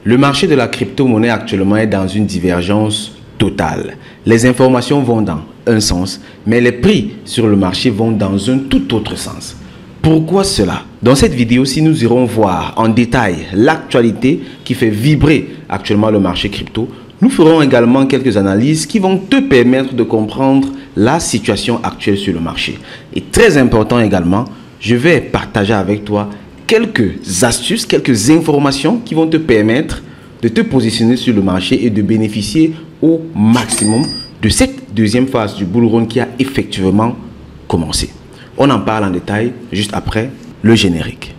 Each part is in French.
Le marché de la crypto-monnaie actuellement est dans une divergence totale. Les informations vont dans un sens, mais les prix sur le marché vont dans un tout autre sens. Pourquoi cela? Dans cette vidéo-ci, nous irons voir en détail l'actualité qui fait vibrer actuellement le marché crypto. Nous ferons également quelques analyses qui vont te permettre de comprendre la situation actuelle sur le marché. Et très important également, je vais partager avec toi quelques astuces, quelques informations qui vont te permettre de te positionner sur le marché et de bénéficier au maximum de cette deuxième phase du bull run qui a effectivement commencé. On en parle en détail juste après le générique.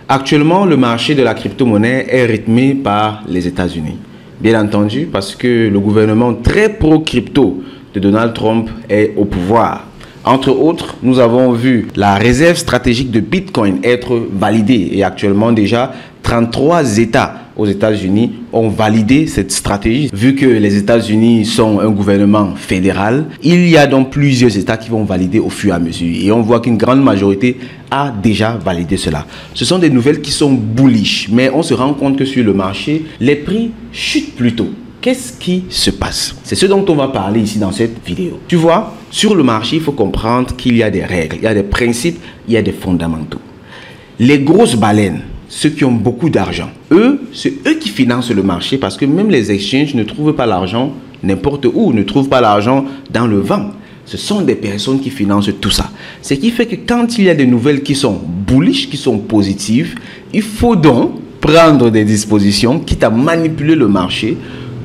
Actuellement, le marché de la crypto-monnaie est rythmé par les États-Unis. Bien entendu, parce que le gouvernement très pro-crypto de Donald Trump est au pouvoir. Entre autres, nous avons vu la réserve stratégique de Bitcoin être validée. Et actuellement déjà, 33 États aux États-Unis ont validé cette stratégie. Vu que les États-Unis sont un gouvernement fédéral, il y a donc plusieurs États qui vont valider au fur et à mesure. Et on voit qu'une grande majorité a déjà validé cela. Ce sont des nouvelles qui sont bullish, mais on se rend compte que sur le marché, les prix chutent plutôt. Qu'est-ce qui se passe? C'est ce dont on va parler ici dans cette vidéo. Tu vois, sur le marché, il faut comprendre qu'il y a des règles, il y a des principes, il y a des fondamentaux. Les grosses baleines, ceux qui ont beaucoup d'argent, c'est eux qui financent le marché parce que même les exchanges ne trouvent pas l'argent n'importe où, ne trouvent pas l'argent dans le vent. Ce sont des personnes qui financent tout ça. Ce qui fait que quand il y a des nouvelles qui sont bullish, qui sont positives, il faut donc prendre des dispositions, quitte à manipuler le marché,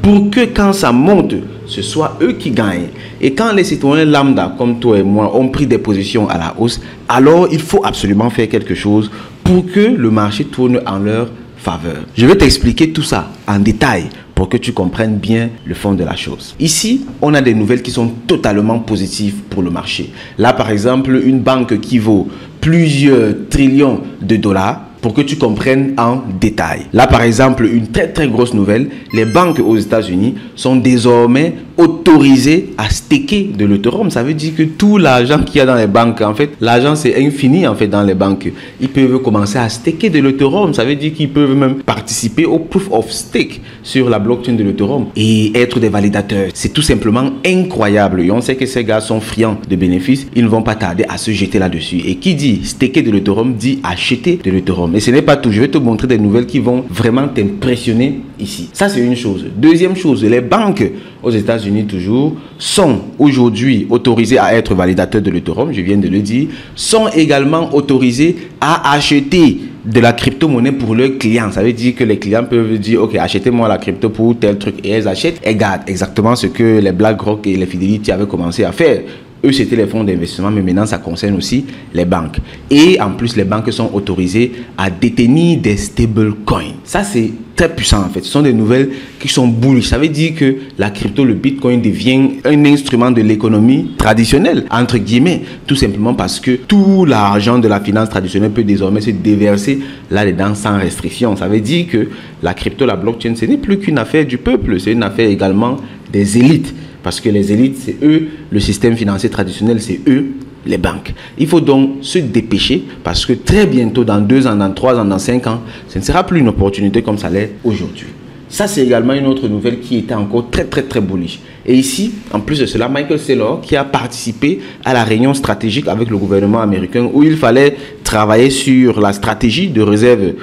pour que quand ça monte, ce soit eux qui gagnent. Et quand les citoyens lambda, comme toi et moi, ont pris des positions à la hausse, alors il faut absolument faire quelque chose pour que le marché tourne en leur faveur. Je vais t'expliquer tout ça en détail pour que tu comprennes bien le fond de la chose. Ici, on a des nouvelles qui sont totalement positives pour le marché. Là, par exemple, une banque qui vaut plusieurs trillions de dollars, pour que tu comprennes en détail. Là, par exemple, une très grosse nouvelle, les banques aux États-Unis sont désormais autorisées à staker de l'Ethereum. Ça veut dire que tout l'argent qu'il y a dans les banques, en fait, l'argent c'est infini en fait dans les banques. Ils peuvent commencer à staker de l'Ethereum. Ça veut dire qu'ils peuvent même participer au proof of stake sur la blockchain de l'Ethereum et être des validateurs. C'est tout simplement incroyable. Et on sait que ces gars sont friands de bénéfices. Ils ne vont pas tarder à se jeter là-dessus. Et qui dit staker de l'Ethereum dit acheter de l'Ethereum. Mais ce n'est pas tout. Je vais te montrer des nouvelles qui vont vraiment t'impressionner ici. Ça, c'est une chose. Deuxième chose, les banques aux États-Unis toujours sont aujourd'hui autorisées à être validateurs de l'Ethereum, je viens de le dire, sont également autorisées à acheter de la crypto-monnaie pour leurs clients. Ça veut dire que les clients peuvent dire, ok, achetez-moi la crypto pour tel truc. Et elles achètent et gardent exactement ce que les BlackRock et les Fidelity avaient commencé à faire. Eux, c'était les fonds d'investissement, mais maintenant, ça concerne aussi les banques. Et en plus, les banques sont autorisées à détenir des stablecoins. Ça, c'est très puissant, en fait. Ce sont des nouvelles qui sont bullish. Ça veut dire que la crypto, le Bitcoin devient un instrument de l'économie traditionnelle, entre guillemets. Tout simplement parce que tout l'argent de la finance traditionnelle peut désormais se déverser là-dedans sans restriction. Ça veut dire que la crypto, la blockchain, ce n'est plus qu'une affaire du peuple. C'est une affaire également des élites. Parce que les élites, c'est eux, le système financier traditionnel, c'est eux, les banques. Il faut donc se dépêcher parce que très bientôt, dans 2 ans, dans 3 ans, dans 5 ans, ce ne sera plus une opportunité comme ça l'est aujourd'hui. Ça, c'est également une autre nouvelle qui était encore très bullish. Et ici, en plus de cela, Michael Saylor, qui a participé à la réunion stratégique avec le gouvernement américain où il fallait travailler sur la stratégie de réserve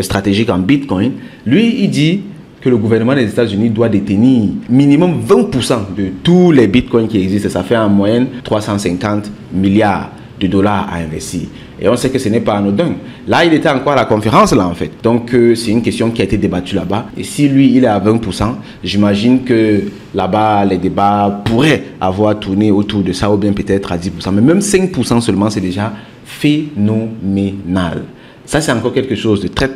stratégique en Bitcoin, lui, il dit que le gouvernement des États-Unis doit détenir minimum 20% de tous les bitcoins qui existent. Ça fait en moyenne 350 milliards de dollars à investir. Et on sait que ce n'est pas anodin. Là, il était encore à la conférence, là, en fait. Donc, c'est une question qui a été débattue là-bas. Et si lui, il est à 20%, j'imagine que là-bas, les débats pourraient avoir tourné autour de ça, ou bien peut-être à 10%. Mais même 5% seulement, c'est déjà phénoménal. Ça, c'est encore quelque chose de très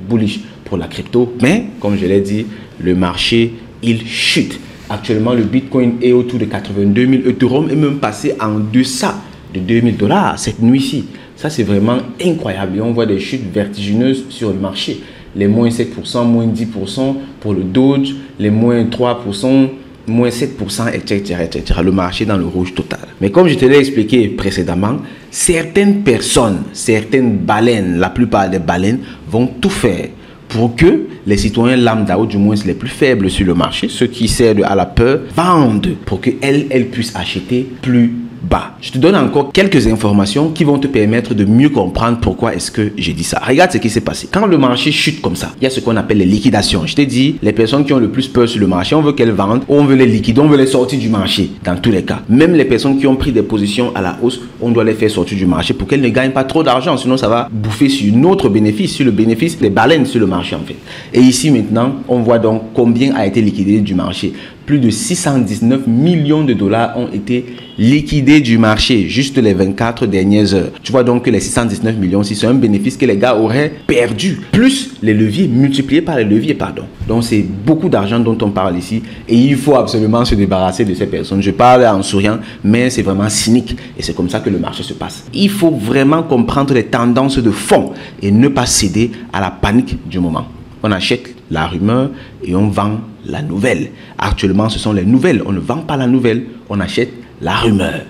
bullish pour la crypto. Mais, comme je l'ai dit, le marché, il chute. Actuellement, le Bitcoin est autour de 82 000. Ethereum est même passé en deçà de 2000 $ cette nuit-ci. Ça, c'est vraiment incroyable. Et on voit des chutes vertigineuses sur le marché. Les moins 7%, moins 10% pour le Doge, les moins 3% moins 7%, etc., etc. Le marché dans le rouge total. Mais comme je te l'ai expliqué précédemment, certaines personnes, certaines baleines, la plupart des baleines vont tout faire pour que les citoyens lambda, ou du moins les plus faibles sur le marché, ceux qui cèdent à la peur, vendent pour qu'elles puissent acheter plus bas. Je te donne encore quelques informations qui vont te permettre de mieux comprendre pourquoi est-ce que j'ai dit ça. Regarde ce qui s'est passé. Quand le marché chute comme ça, il y a ce qu'on appelle les liquidations. Je t'ai dit, les personnes qui ont le plus peur sur le marché, on veut qu'elles vendent, on veut les liquider, on veut les sortir du marché. Dans tous les cas, même les personnes qui ont pris des positions à la hausse, on doit les faire sortir du marché pour qu'elles ne gagnent pas trop d'argent. Sinon, ça va bouffer sur notre bénéfice, sur le bénéfice des baleines sur le marché en fait. Et ici maintenant, on voit donc combien a été liquidé du marché. Plus de 619 millions de dollars ont été liquidés du marché juste les 24 dernières heures. Tu vois donc que les 619 millions, c'est un bénéfice que les gars auraient perdu, plus les leviers multipliés par les leviers, pardon. Donc c'est beaucoup d'argent dont on parle ici et il faut absolument se débarrasser de ces personnes. Je parle en souriant, mais c'est vraiment cynique et c'est comme ça que le marché se passe. Il faut vraiment comprendre les tendances de fond et ne pas céder à la panique du moment. On achète la rumeur et on vend la nouvelle. Actuellement, ce sont les nouvelles. On ne vend pas la nouvelle, on achète la rumeur.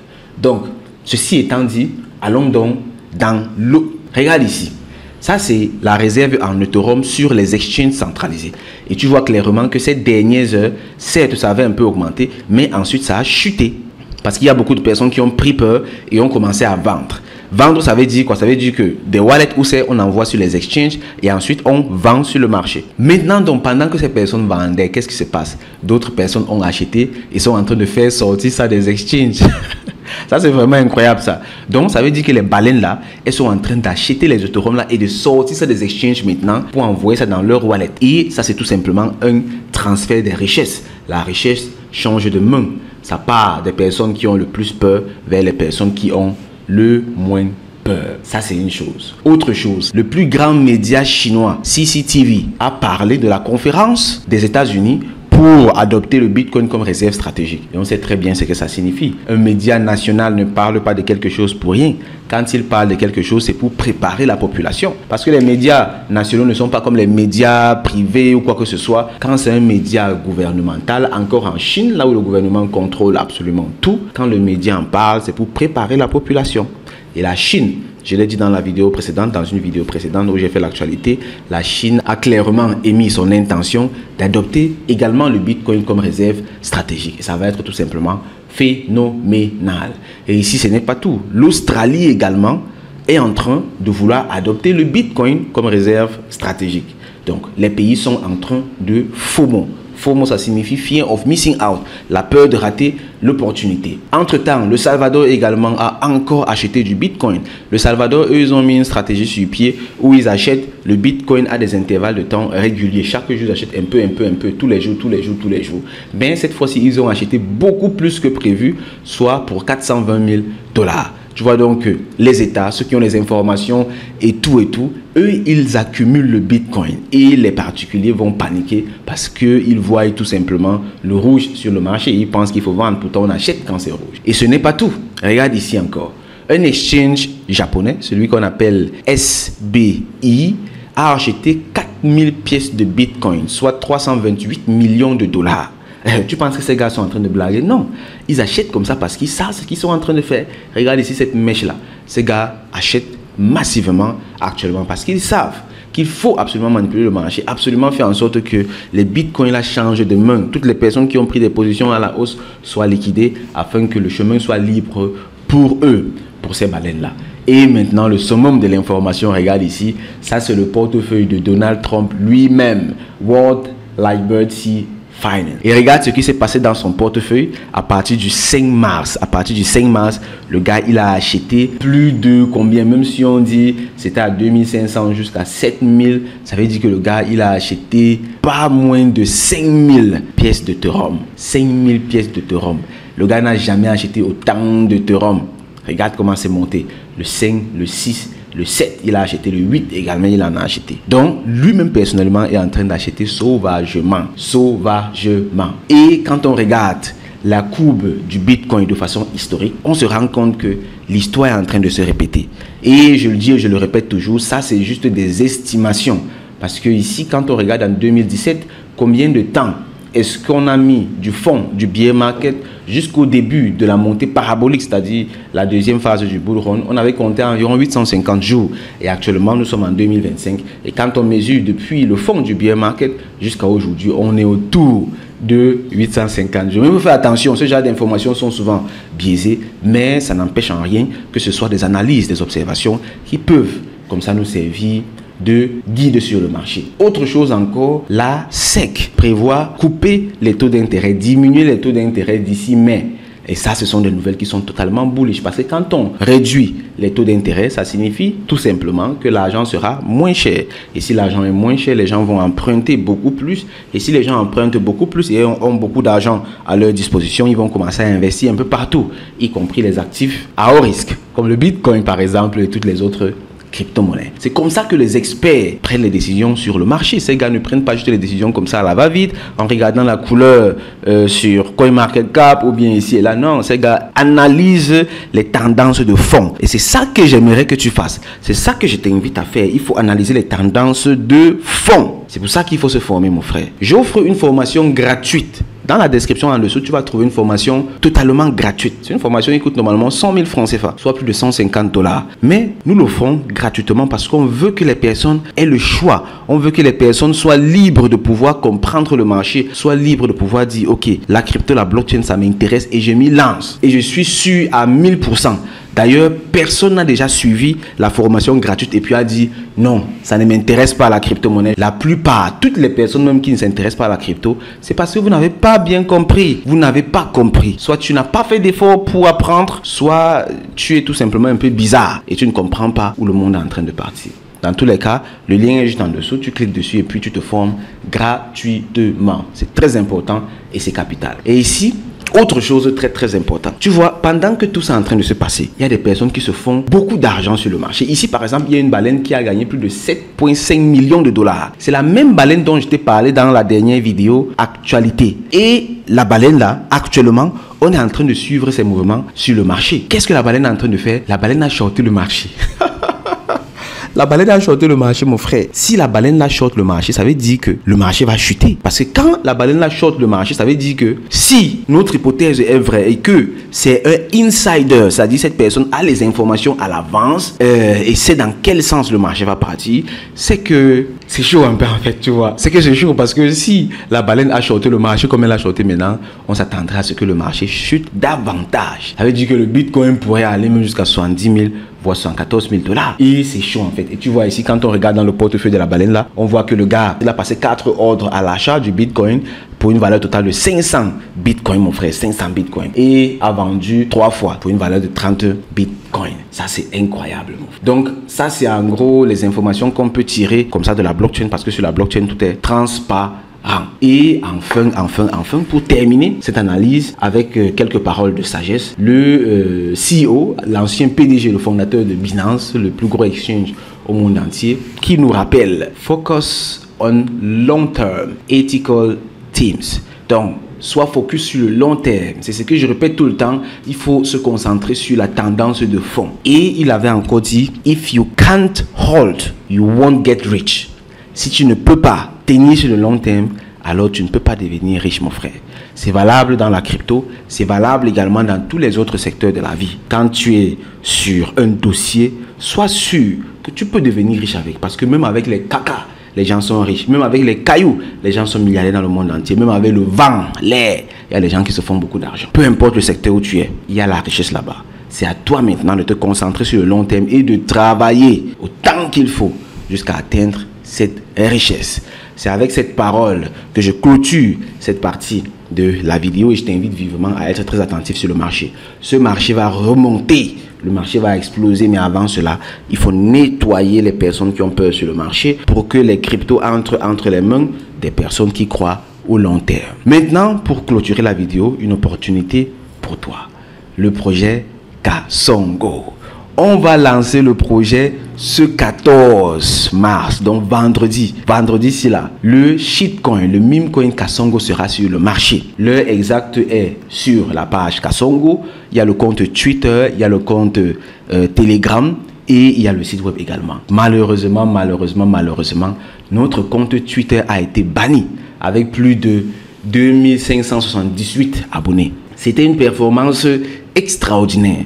Donc, ceci étant dit, allons donc dans l'eau. Regarde ici. Ça, c'est la réserve en Ethereum sur les exchanges centralisés. Et tu vois clairement que ces dernières heures, certes, ça avait un peu augmenté, mais ensuite, ça a chuté. Parce qu'il y a beaucoup de personnes qui ont pris peur et ont commencé à vendre. Vendre, ça veut dire quoi? Ça veut dire que des wallets où c'est, on envoie sur les exchanges et ensuite on vend sur le marché. Maintenant, donc, pendant que ces personnes vendaient, qu'est-ce qui se passe? D'autres personnes ont acheté et sont en train de faire sortir ça des exchanges. Ça, c'est vraiment incroyable ça. Donc, ça veut dire que les baleines là, elles sont en train d'acheter les Ethereum là et de sortir ça des exchanges maintenant pour envoyer ça dans leur wallet. Et ça, c'est tout simplement un transfert des richesses. La richesse change de main. Ça part des personnes qui ont le plus peur vers les personnes qui ont le moins peur. Ça, c'est une chose. Autre chose, le plus grand média chinois, CCTV, a parlé de la conférence des États-Unis pour adopter le Bitcoin comme réserve stratégique. Et on sait très bien ce que ça signifie. Un média national ne parle pas de quelque chose pour rien. Quand il parle de quelque chose, c'est pour préparer la population. Parce que les médias nationaux ne sont pas comme les médias privés ou quoi que ce soit. Quand c'est un média gouvernemental, encore en Chine, là où le gouvernement contrôle absolument tout, quand le média en parle, c'est pour préparer la population. Et la Chine, je l'ai dit dans la vidéo précédente, dans une vidéo précédente où j'ai fait l'actualité, la Chine a clairement émis son intention d'adopter également le Bitcoin comme réserve stratégique. Et ça va être tout simplement phénoménal. Et ici, ce n'est pas tout. L'Australie également est en train de vouloir adopter le Bitcoin comme réserve stratégique. Donc, les pays sont en train de FOMO. FOMO, ça signifie Fear of Missing Out, la peur de rater l'opportunité. Entre-temps, le Salvador également a encore acheté du Bitcoin. Le Salvador, eux, ils ont mis une stratégie sur pied où ils achètent le Bitcoin à des intervalles de temps réguliers. Chaque jour, ils achètent un peu, tous les jours. Mais cette fois-ci, ils ont acheté beaucoup plus que prévu, soit pour 420 000 $. Tu vois donc que les États, ceux qui ont les informations et tout, eux, ils accumulent le Bitcoin. Et les particuliers vont paniquer parce qu'ils voient tout simplement le rouge sur le marché. Ils pensent qu'il faut vendre, pourtant on achète quand c'est rouge. Et ce n'est pas tout. Regarde ici encore. Un exchange japonais, celui qu'on appelle SBI, a acheté 4000 pièces de Bitcoin, soit 328 millions de $. Tu penses que ces gars sont en train de blaguer? Non, ils achètent comme ça parce qu'ils savent ce qu'ils sont en train de faire. Regarde ici cette mèche-là. Ces gars achètent massivement actuellement parce qu'ils savent qu'il faut absolument manipuler le marché, absolument faire en sorte que les bitcoins là changent de main. Toutes les personnes qui ont pris des positions à la hausse soient liquidées afin que le chemin soit libre pour eux, pour ces baleines-là. Et maintenant, le summum de l'information, regarde ici, ça c'est le portefeuille de Donald Trump lui-même, World Liberty Finance. Et regarde ce qui s'est passé dans son portefeuille à partir du 5 mars. À partir du 5 mars, le gars, il a acheté plus de combien? Même si on dit c'était à 2500 jusqu'à 7000, ça veut dire que le gars, il a acheté pas moins de 5000 pièces de Ethereum. 5000 pièces de Ethereum. Le gars n'a jamais acheté autant de Ethereum. Regarde comment c'est monté. Le 5, le 6, le 7, il a acheté, le 8 également, il en a acheté. Donc, lui-même personnellement est en train d'acheter sauvagement. Et quand on regarde la courbe du Bitcoin de façon historique, on se rend compte que l'histoire est en train de se répéter. Et je le dis et je le répète toujours, ça c'est juste des estimations. Parce que ici, quand on regarde en 2017, combien de temps est-ce qu'on a mis du fond du bear market jusqu'au début de la montée parabolique, c'est-à-dire la deuxième phase du bull run? On avait compté environ 850 jours et actuellement nous sommes en 2025 et quand on mesure depuis le fond du bear market jusqu'à aujourd'hui, on est autour de 850 jours. Mais il faut faire attention, ce genre d'informations sont souvent biaisées, mais ça n'empêche en rien que ce soit des analyses, des observations qui peuvent comme ça nous servir de guide sur le marché. Autre chose encore, la SEC prévoit couper les taux d'intérêt, diminuer les taux d'intérêt d'ici mai. Et ça, ce sont des nouvelles qui sont totalement bullish. Parce que quand on réduit les taux d'intérêt, ça signifie tout simplement que l'argent sera moins cher. Et si l'argent est moins cher, les gens vont emprunter beaucoup plus. Et si les gens empruntent beaucoup plus et ont beaucoup d'argent à leur disposition, ils vont commencer à investir un peu partout, y compris les actifs à haut risque, comme le Bitcoin par exemple et toutes les autres crypto-monnaies. C'est comme ça que les experts prennent les décisions sur le marché. Ces gars ne prennent pas juste les décisions comme ça à la va-vite en regardant la couleur sur CoinMarketCap ou bien ici et là. Non, ces gars analysent les tendances de fond. Et c'est ça que j'aimerais que tu fasses. C'est ça que je t'invite à faire. Il faut analyser les tendances de fond. C'est pour ça qu'il faut se former, mon frère. J'offre une formation gratuite. Dans la description en dessous, tu vas trouver une formation totalement gratuite. C'est une formation qui coûte normalement 100 000 francs CFA, soit plus de 150 $. Mais nous l'offrons gratuitement parce qu'on veut que les personnes aient le choix. On veut que les personnes soient libres de pouvoir comprendre le marché, soient libres de pouvoir dire, ok, la crypto, la blockchain, ça m'intéresse et je m'y lance. Et je suis sûr à 1000%. D'ailleurs, personne n'a déjà suivi la formation gratuite et puis a dit non, ça ne m'intéresse pas la crypto-monnaie. La plupart, toutes les personnes même qui ne s'intéressent pas à la crypto, c'est parce que vous n'avez pas bien compris. Vous n'avez pas compris. Soit tu n'as pas fait d'effort pour apprendre, soit tu es tout simplement un peu bizarre et tu ne comprends pas où le monde est en train de partir. Dans tous les cas, le lien est juste en dessous, tu cliques dessus et puis tu te formes gratuitement. C'est très important et c'est capital. Et ici, autre chose très importante. Tu vois, pendant que tout ça est en train de se passer, il y a des personnes qui se font beaucoup d'argent sur le marché. Ici, par exemple, il y a une baleine qui a gagné plus de 7,5 millions de $. C'est la même baleine dont je t'ai parlé dans la dernière vidéo actualité. Et la baleine là, actuellement, on est en train de suivre ses mouvements sur le marché. Qu'est-ce que la baleine est en train de faire? La baleine a shorté le marché. La baleine a shorté le marché, mon frère. Si la baleine la short le marché, ça veut dire que le marché va chuter. Parce que quand la baleine la short le marché, ça veut dire que si notre hypothèse est vraie et que c'est un insider, c'est-à-dire cette personne a les informations à l'avance et sait dans quel sens le marché va partir, c'est que c'est chaud un peu en fait, tu vois. C'est que c'est chaud parce que si la baleine a shorté le marché comme elle a shorté maintenant, on s'attendra à ce que le marché chute davantage. Ça veut dire que le Bitcoin pourrait aller même jusqu'à 70 000 voire 114 000 $. Et c'est chaud en fait. Et tu vois ici, quand on regarde dans le portefeuille de la baleine là, on voit que le gars, il a passé 4 ordres à l'achat du Bitcoin pour une valeur totale de 500 Bitcoin, mon frère, 500 Bitcoin. Et a vendu 3 fois pour une valeur de 30 Bitcoin. Ça, c'est incroyable. Donc, ça, c'est en gros les informations qu'on peut tirer comme ça de la blockchain parce que sur la blockchain, tout est transparent. Et enfin, pour terminer cette analyse avec quelques paroles de sagesse, le CEO, l'ancien PDG, le fondateur de Binance, le plus gros exchange au monde entier, qui nous rappelle focus on long-term ethical themes. Donc, soit focus sur le long terme. C'est ce que je répète tout le temps. Il faut se concentrer sur la tendance de fond. Et il avait encore dit, if you can't hold, you won't get rich. Si tu ne peux pas tenir sur le long terme, alors tu ne peux pas devenir riche, mon frère. C'est valable dans la crypto, c'est valable également dans tous les autres secteurs de la vie. Quand tu es sur un dossier, sois sûr que tu peux devenir riche avec. Parce que même avec les caca, les gens sont riches. Même avec les cailloux, les gens sont milliardaires dans le monde entier. Même avec le vent, l'air, il y a des gens qui se font beaucoup d'argent. Peu importe le secteur où tu es, il y a la richesse là-bas. C'est à toi maintenant de te concentrer sur le long terme et de travailler autant qu'il faut jusqu'à atteindre cette richesse. C'est avec cette parole que je clôture cette partie de la vidéo et je t'invite vivement à être très attentif sur le marché. Ce marché va remonter, le marché va exploser, mais avant cela, il faut nettoyer les personnes qui ont peur sur le marché pour que les cryptos entrent entre les mains des personnes qui croient au long terme. Maintenant, pour clôturer la vidéo, une opportunité pour toi. Le projet Kasongo. On va lancer le projet ce 14 mars, donc vendredi. Vendredi, c'est là. Le shitcoin, le meme coin Kasongo sera sur le marché. L'heure exacte est sur la page Kasongo. Il y a le compte Twitter, il y a le compte Telegram et il y a le site web également. Malheureusement, notre compte Twitter a été banni avec plus de 2578 abonnés. C'était une performance extraordinaire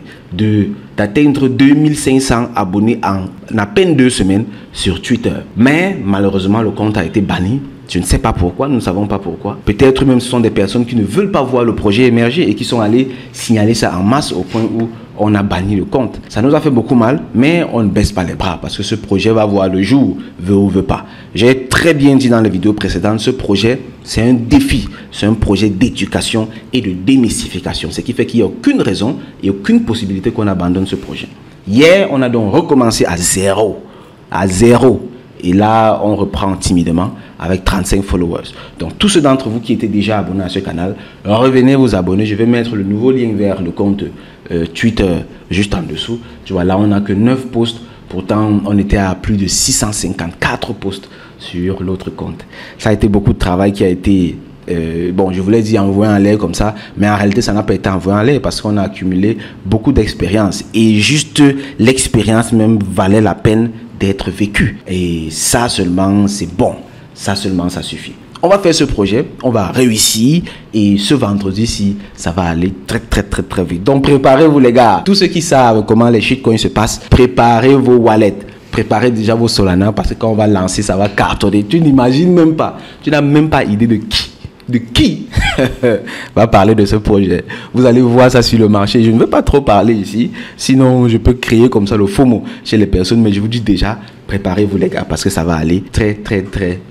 d'atteindre 2500 abonnés en à peine 2 semaines sur Twitter. Mais malheureusement, le compte a été banni. Je ne sais pas pourquoi, nous ne savons pas pourquoi. Peut-être même ce sont des personnes qui ne veulent pas voir le projet émerger et qui sont allées signaler ça en masse au point où on a banni le compte. Ça nous a fait beaucoup mal, mais on ne baisse pas les bras parce que ce projet va voir le jour, veut ou veut pas. J'ai très bien dit dans les vidéos précédentes, ce projet, c'est un défi. C'est un projet d'éducation et de démystification. Ce qui fait qu'il n'y a aucune raison et aucune possibilité qu'on abandonne ce projet. Hier, on a donc recommencé à zéro. À zéro. Et là, on reprend timidement avec 35 followers. Donc, tous ceux d'entre vous qui étaient déjà abonnés à ce canal, revenez vous abonner. Je vais mettre le nouveau lien vers le compte Twitter juste en dessous. Tu vois, là, on n'a que 9 posts. Pourtant, on était à plus de 654 posts sur l'autre compte. Ça a été beaucoup de travail qui a été... bon, je voulais dire envoyer en l'air comme ça, mais en réalité, ça n'a pas été envoyé en l'air parce qu'on a accumulé beaucoup d'expérience. Et juste l'expérience même valait la peine d'être vécue. Et ça seulement, c'est bon. Ça seulement, ça suffit. On va faire ce projet, on va réussir et ce vendredi-ci, ça va aller très vite. Donc, préparez-vous les gars. Tous ceux qui savent comment les shitcoins se passent, préparez vos wallets. Préparez déjà vos Solana parce que quand on va lancer, ça va cartonner. Tu n'imagines même pas. Tu n'as même pas idée de qui va parler de ce projet. Vous allez voir ça sur le marché. Je ne veux pas trop parler ici, sinon je peux créer comme ça le FOMO chez les personnes, mais je vous dis déjà, préparez-vous les gars, parce que ça va aller très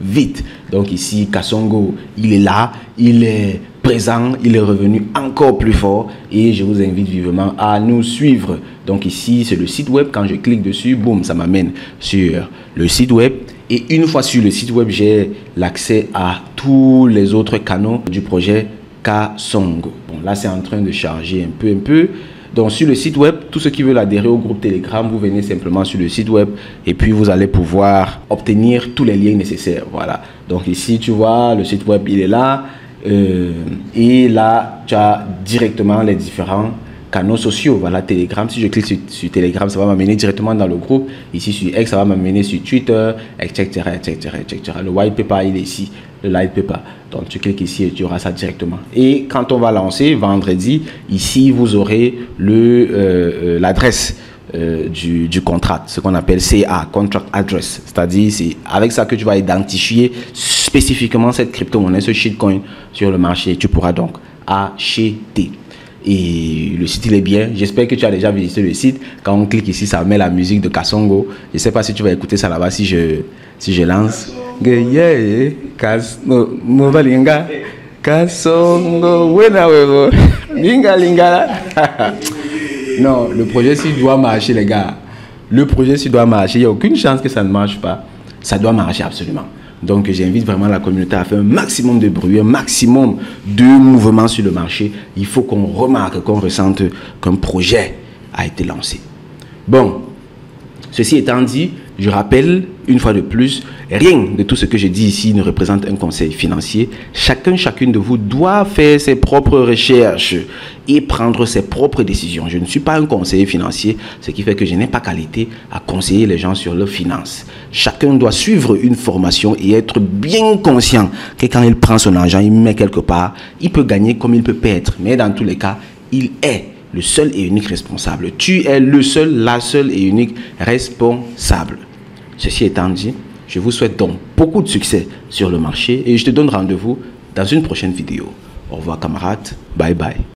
vite. Donc ici, Kasongo, il est là, il est présent, il est revenu encore plus fort et je vous invite vivement à nous suivre. Donc ici, c'est le site web. Quand je clique dessus, boum, ça m'amène sur le site web. Et une fois sur le site web, j'ai l'accès à tous les autres canaux du projet Kasongo. Bon, là, c'est en train de charger un peu. Donc, sur le site web, tous ceux qui veulent adhérer au groupe Telegram, vous venez simplement sur le site web et puis vous allez pouvoir obtenir tous les liens nécessaires. Voilà. Donc, ici, tu vois, le site web, il est là. Et là, tu as directement les différents canaux sociaux. Voilà, Telegram. Si je clique sur Telegram, ça va m'amener directement dans le groupe. Ici, sur X, ça va m'amener sur Twitter, etc. Le white paper, il est ici. Le light paper. Donc, tu cliques ici et tu auras ça directement. Et quand on va lancer vendredi, ici, vous aurez l'adresse du contrat, ce qu'on appelle CA, Contract Address. C'est-à-dire, c'est avec ça que tu vas identifier spécifiquement cette crypto-monnaie, ce shitcoin sur le marché. Tu pourras donc acheter. Et le site, il est bien. J'espère que tu as déjà visité le site. Quand on clique ici, ça met la musique de Kasongo. Je ne sais pas si tu vas écouter ça là-bas si je lance. Kasongo. Non, le projet s'il doit marcher, les gars. Le projet s'il doit marcher. Il n'y a aucune chance que ça ne marche pas. Ça doit marcher absolument. Donc, j'invite vraiment la communauté à faire un maximum de bruit, un maximum de mouvement sur le marché. Il faut qu'on remarque, qu'on ressente qu'un projet a été lancé. Bon, ceci étant dit, je rappelle une fois de plus, rien de tout ce que je dis ici ne représente un conseil financier. Chacune de vous doit faire ses propres recherches et prendre ses propres décisions. Je ne suis pas un conseiller financier, ce qui fait que je n'ai pas qualité à conseiller les gens sur leurs finances. Chacun doit suivre une formation et être bien conscient que quand il prend son argent, il met quelque part, il peut gagner comme il peut perdre. Mais dans tous les cas, il est le seul et unique responsable. Tu es le seul, la seule et unique responsable. Ceci étant dit, je vous souhaite donc beaucoup de succès sur le marché et je te donne rendez-vous dans une prochaine vidéo. Au revoir camarades, bye bye.